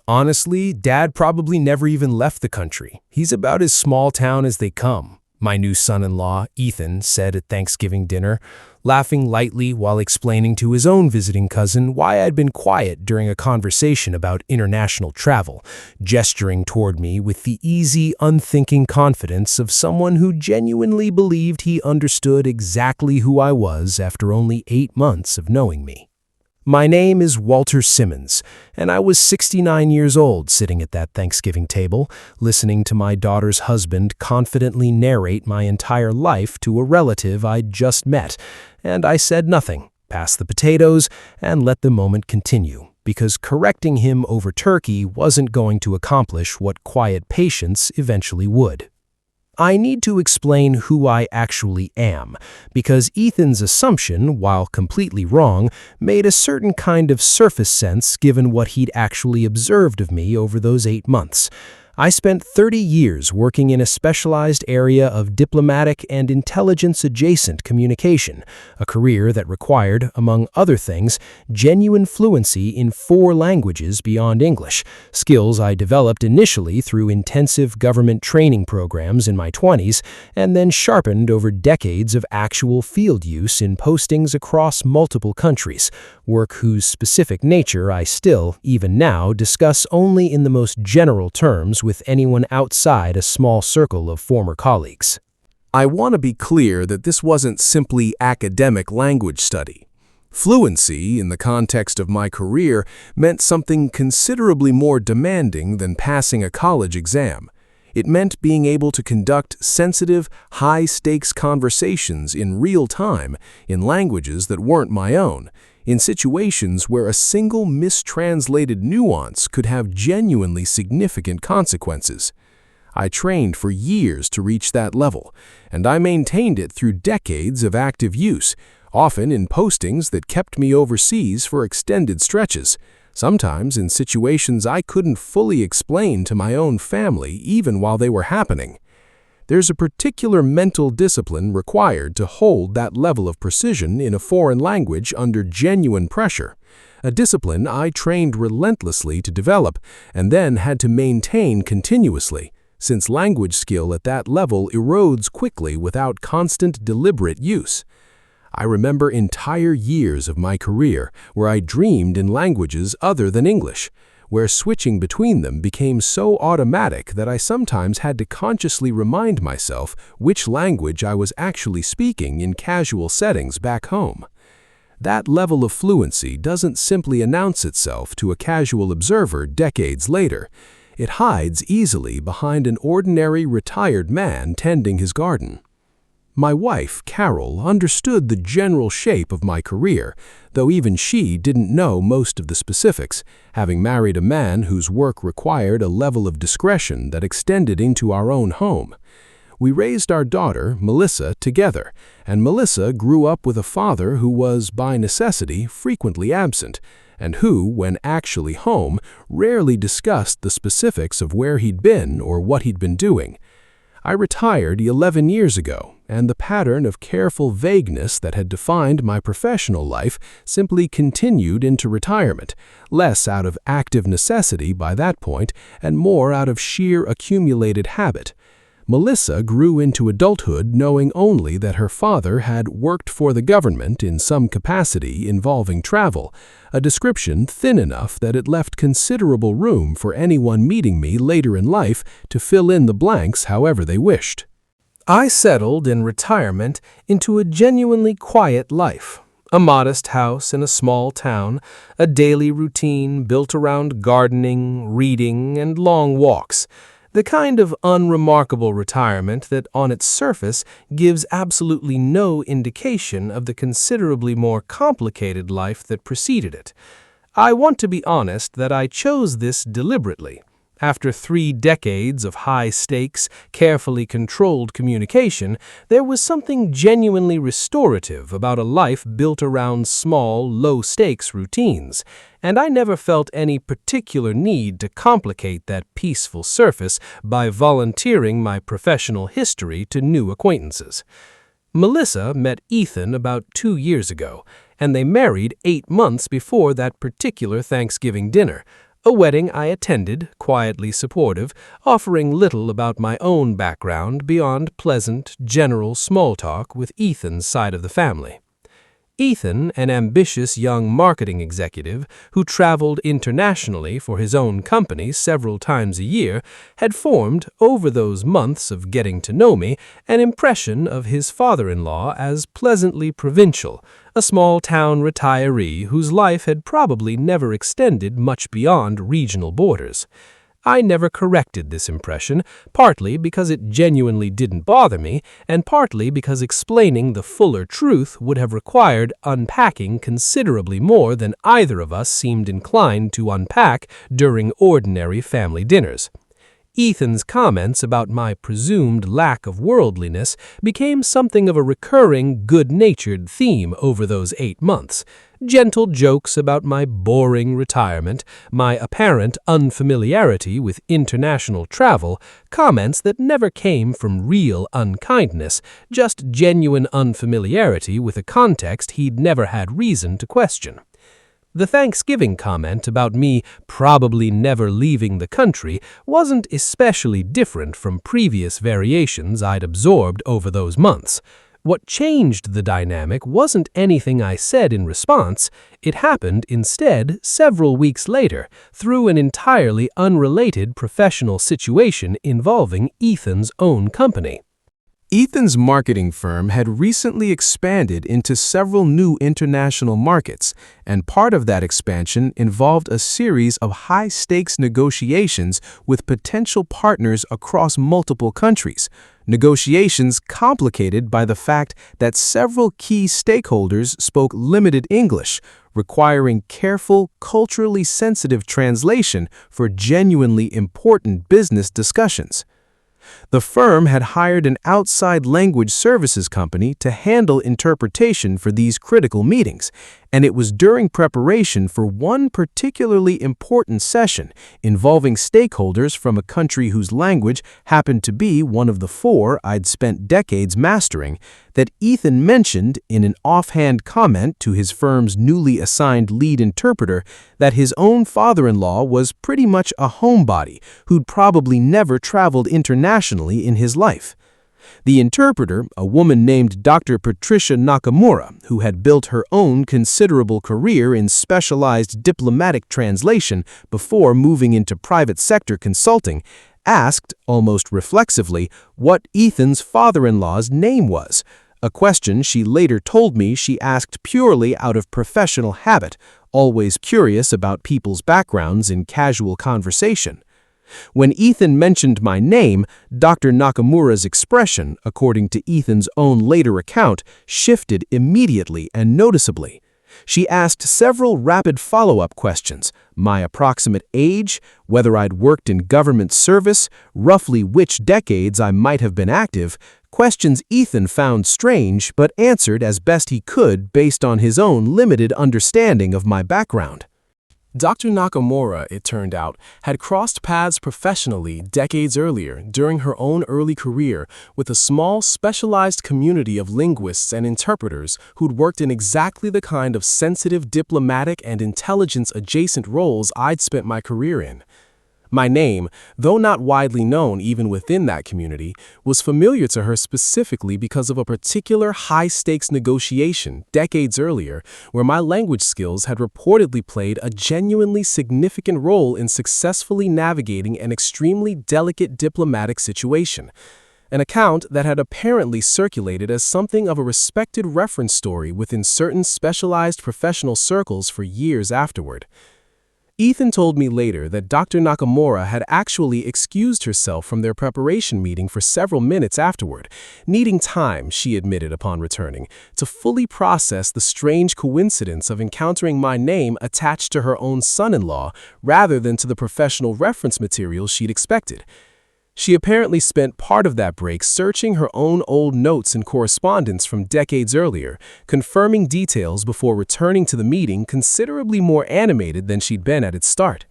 Honestly, Dad probably never even left the country. He's about as small town as they come, my new son-in-law, Ethan, said at Thanksgiving dinner, laughing lightly while explaining to his own visiting cousin why I'd been quiet during a conversation about international travel, gesturing toward me with the easy, unthinking confidence of someone who genuinely believed he understood exactly who I was after only 8 months of knowing me. My name is Walter Simmons, and I was 69 years old sitting at that Thanksgiving table, listening to my daughter's husband confidently narrate my entire life to a relative I'd just met, and I said nothing, passed the potatoes, and let the moment continue, because correcting him over turkey wasn't going to accomplish what quiet patience eventually would. I need to explain who I actually am, because Ethan's assumption, while completely wrong, made a certain kind of surface sense given what he'd actually observed of me over those 8 months. I spent 30 years working in a specialized area of diplomatic and intelligence-adjacent communication, a career that required, among other things, genuine fluency in 4 languages beyond English, skills I developed initially through intensive government training programs in my 20s and then sharpened over decades of actual field use in postings across multiple countries, work whose specific nature I still, even now, discuss only in the most general terms with anyone outside a small circle of former colleagues. I want to be clear that this wasn't simply academic language study. Fluency, in the context of my career, meant something considerably more demanding than passing a college exam. It meant being able to conduct sensitive, high-stakes conversations in real time in languages that weren't my own, in situations where a single mistranslated nuance could have genuinely significant consequences. I trained for years to reach that level, and I maintained it through decades of active use, often in postings that kept me overseas for extended stretches, sometimes in situations I couldn't fully explain to my own family even while they were happening. There's a particular mental discipline required to hold that level of precision in a foreign language under genuine pressure, a discipline I trained relentlessly to develop and then had to maintain continuously, since language skill at that level erodes quickly without constant, deliberate use. I remember entire years of my career where I dreamed in languages other than English, where switching between them became so automatic that I sometimes had to consciously remind myself which language I was actually speaking in casual settings back home. That level of fluency doesn't simply announce itself to a casual observer decades later. It hides easily behind an ordinary retired man tending his garden. My wife, Carol, understood the general shape of my career, though even she didn't know most of the specifics, having married a man whose work required a level of discretion that extended into our own home. We raised our daughter, Melissa, together, and Melissa grew up with a father who was, by necessity, frequently absent, and who, when actually home, rarely discussed the specifics of where he'd been or what he'd been doing. I retired 11 years ago, and the pattern of careful vagueness that had defined my professional life simply continued into retirement, less out of active necessity by that point and more out of sheer accumulated habit. Melissa grew into adulthood knowing only that her father had worked for the government in some capacity involving travel, a description thin enough that it left considerable room for anyone meeting me later in life to fill in the blanks however they wished. I settled in retirement into a genuinely quiet life. A modest house in a small town, a daily routine built around gardening, reading, and long walks. The kind of unremarkable retirement that on its surface gives absolutely no indication of the considerably more complicated life that preceded it. I want to be honest that I chose this deliberately. After 3 decades of high-stakes, carefully controlled communication, there was something genuinely restorative about a life built around small, low-stakes routines, and I never felt any particular need to complicate that peaceful surface by volunteering my professional history to new acquaintances. Melissa met Ethan about 2 years ago, and they married 8 months before that particular Thanksgiving dinner, A wedding I attended, quietly supportive, offering little about my own background beyond pleasant, general small talk with Ethan's side of the family. Ethan, an ambitious young marketing executive who traveled internationally for his own company several times a year, had formed, over those months of getting to know me, an impression of his father-in-law as pleasantly provincial, a small-town retiree whose life had probably never extended much beyond regional borders. I never corrected this impression, partly because it genuinely didn't bother me, and partly because explaining the fuller truth would have required unpacking considerably more than either of us seemed inclined to unpack during ordinary family dinners. Ethan's comments about my presumed lack of worldliness became something of a recurring, good-natured theme over those 8 months. Gentle jokes about my boring retirement, my apparent unfamiliarity with international travel, comments that never came from real unkindness, just genuine unfamiliarity with a context he'd never had reason to question. The Thanksgiving comment about me probably never leaving the country wasn't especially different from previous variations I'd absorbed over those months. What changed the dynamic wasn't anything I said in response. It happened instead several weeks later through an entirely unrelated professional situation involving Ethan's own company. Ethan's marketing firm had recently expanded into several new international markets, and part of that expansion involved a series of high-stakes negotiations with potential partners across multiple countries. Negotiations complicated by the fact that several key stakeholders spoke limited English, requiring careful, culturally sensitive translation for genuinely important business discussions. The firm had hired an outside language services company to handle interpretation for these critical meetings, and it was during preparation for one particularly important session involving stakeholders from a country whose language happened to be one of the 4 I'd spent decades mastering that Ethan mentioned in an offhand comment to his firm's newly assigned lead interpreter that his own father-in-law was pretty much a homebody who'd probably never traveled internationally in his life. The interpreter, a woman named Dr. Patricia Nakamura, who had built her own considerable career in specialized diplomatic translation before moving into private sector consulting, asked, almost reflexively, what Ethan's father-in-law's name was, a question she later told me she asked purely out of professional habit, always curious about people's backgrounds in casual conversation. When Ethan mentioned my name, Dr. Nakamura's expression, according to Ethan's own later account, shifted immediately and noticeably. She asked several rapid follow-up questions: my approximate age, whether I'd worked in government service, roughly which decades I might have been active, questions Ethan found strange but answered as best he could based on his own limited understanding of my background. Dr. Nakamura, it turned out, had crossed paths professionally decades earlier during her own early career with a small, specialized community of linguists and interpreters who'd worked in exactly the kind of sensitive diplomatic and intelligence-adjacent roles I'd spent my career in. My name, though not widely known even within that community, was familiar to her specifically because of a particular high-stakes negotiation decades earlier where my language skills had reportedly played a genuinely significant role in successfully navigating an extremely delicate diplomatic situation. An account that had apparently circulated as something of a respected reference story within certain specialized professional circles for years afterward. Ethan told me later that Dr. Nakamura had actually excused herself from their preparation meeting for several minutes afterward, needing time, she admitted upon returning, to fully process the strange coincidence of encountering my name attached to her own son-in-law rather than to the professional reference material she'd expected. She apparently spent part of that break searching her own old notes and correspondence from decades earlier, confirming details before returning to the meeting considerably more animated than she'd been at its start.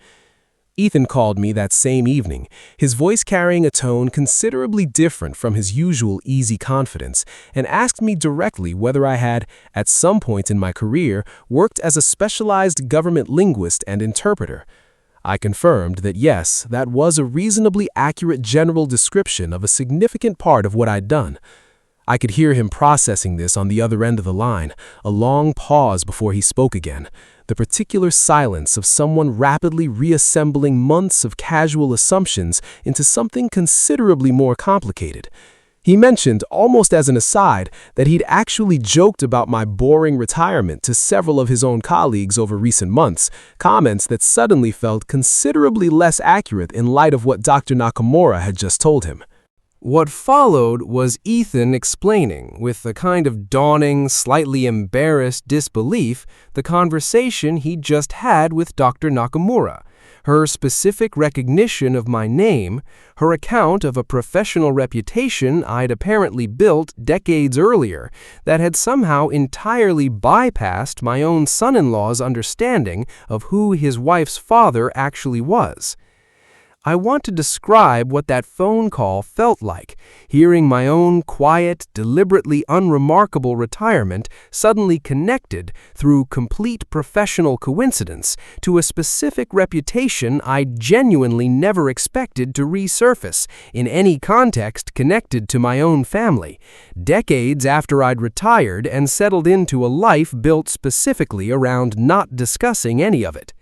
Ethan called me that same evening, his voice carrying a tone considerably different from his usual easy confidence, and asked me directly whether I had, at some point in my career, worked as a specialized government linguist and interpreter. I confirmed that yes, that was a reasonably accurate general description of a significant part of what I'd done. I could hear him processing this on the other end of the line, a long pause before he spoke again, the particular silence of someone rapidly reassembling months of casual assumptions into something considerably more complicated. He mentioned, almost as an aside, that he'd actually joked about my boring retirement to several of his own colleagues over recent months, comments that suddenly felt considerably less accurate in light of what Dr. Nakamura had just told him. What followed was Ethan explaining, with a kind of dawning, slightly embarrassed disbelief, the conversation he'd just had with Dr. Nakamura, her specific recognition of my name, her account of a professional reputation I'd apparently built decades earlier that had somehow entirely bypassed my own son-in-law's understanding of who his wife's father actually was. I want to describe what that phone call felt like, hearing my own quiet, deliberately unremarkable retirement suddenly connected, through complete professional coincidence, to a specific reputation I genuinely never expected to resurface in any context connected to my own family, decades after I'd retired and settled into a life built specifically around not discussing any of it.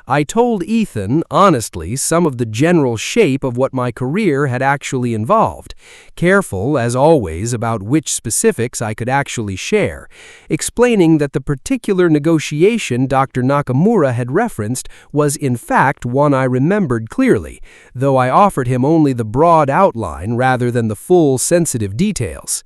I told Ethan, honestly, some of the general shape of what my career had actually involved, careful, as always, about which specifics I could actually share, explaining that the particular negotiation Dr. Nakamura had referenced was in fact one I remembered clearly, though I offered him only the broad outline rather than the full sensitive details.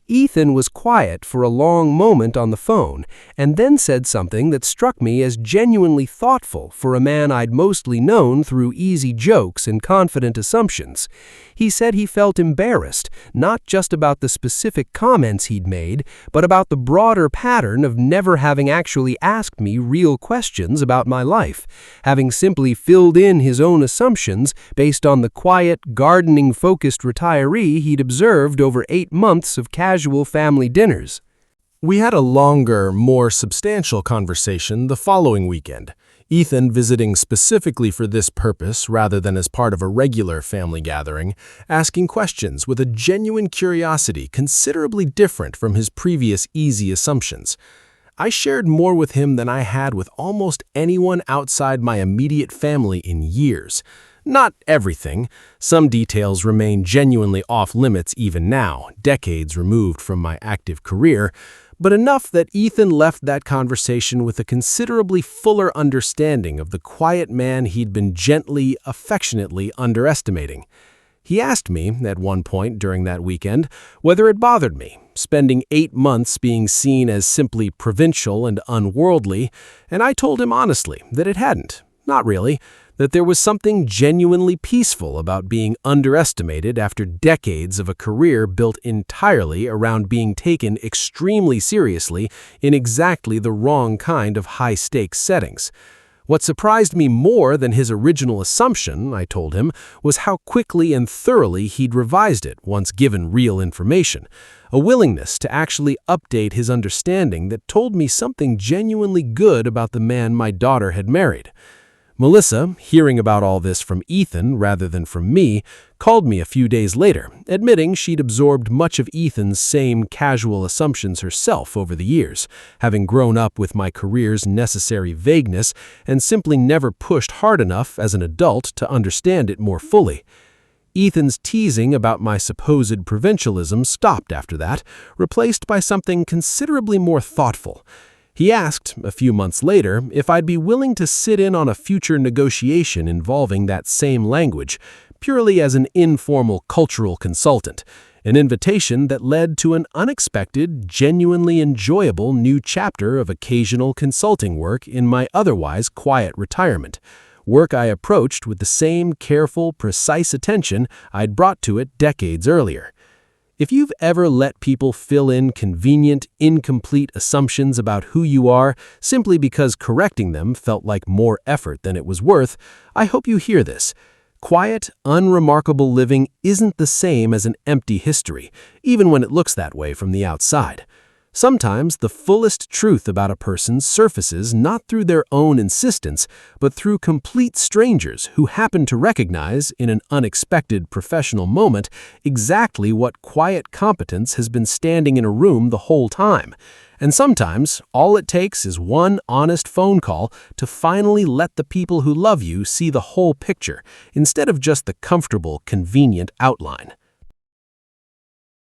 Ethan was quiet for a long moment on the phone, and then said something that struck me as genuinely thoughtful for a man I'd mostly known through easy jokes and confident assumptions. He said he felt embarrassed, not just about the specific comments he'd made, but about the broader pattern of never having actually asked me real questions about my life, having simply filled in his own assumptions based on the quiet, gardening-focused retiree he'd observed over 8 months of casual family dinners. We had a longer, more substantial conversation the following weekend, Ethan visiting specifically for this purpose rather than as part of a regular family gathering, asking questions with a genuine curiosity considerably different from his previous easy assumptions. I shared more with him than I had with almost anyone outside my immediate family in years. Not everything. Some details remain genuinely off-limits even now, decades removed from my active career, but enough that Ethan left that conversation with a considerably fuller understanding of the quiet man he'd been gently, affectionately underestimating. He asked me, at one point during that weekend, whether it bothered me, spending 8 months being seen as simply provincial and unworldly, and I told him honestly that it hadn't. Not really. That there was something genuinely peaceful about being underestimated after decades of a career built entirely around being taken extremely seriously in exactly the wrong kind of high-stakes settings. What surprised me more than his original assumption, I told him, was how quickly and thoroughly he'd revised it once given real information, a willingness to actually update his understanding that told me something genuinely good about the man my daughter had married. Melissa, hearing about all this from Ethan rather than from me, called me a few days later, admitting she'd absorbed much of Ethan's same casual assumptions herself over the years, having grown up with my career's necessary vagueness and simply never pushed hard enough as an adult to understand it more fully. Ethan's teasing about my supposed provincialism stopped after that, replaced by something considerably more thoughtful. He asked, a few months later, if I'd be willing to sit in on a future negotiation involving that same language, purely as an informal cultural consultant, an invitation that led to an unexpected, genuinely enjoyable new chapter of occasional consulting work in my otherwise quiet retirement, work I approached with the same careful, precise attention I'd brought to it decades earlier. If you've ever let people fill in convenient, incomplete assumptions about who you are simply because correcting them felt like more effort than it was worth, I hope you hear this. Quiet, unremarkable living isn't the same as an empty history, even when it looks that way from the outside. Sometimes the fullest truth about a person surfaces not through their own insistence, but through complete strangers who happen to recognize, in an unexpected professional moment, exactly what quiet competence has been standing in a room the whole time. And sometimes, all it takes is one honest phone call to finally let the people who love you see the whole picture, instead of just the comfortable, convenient outline.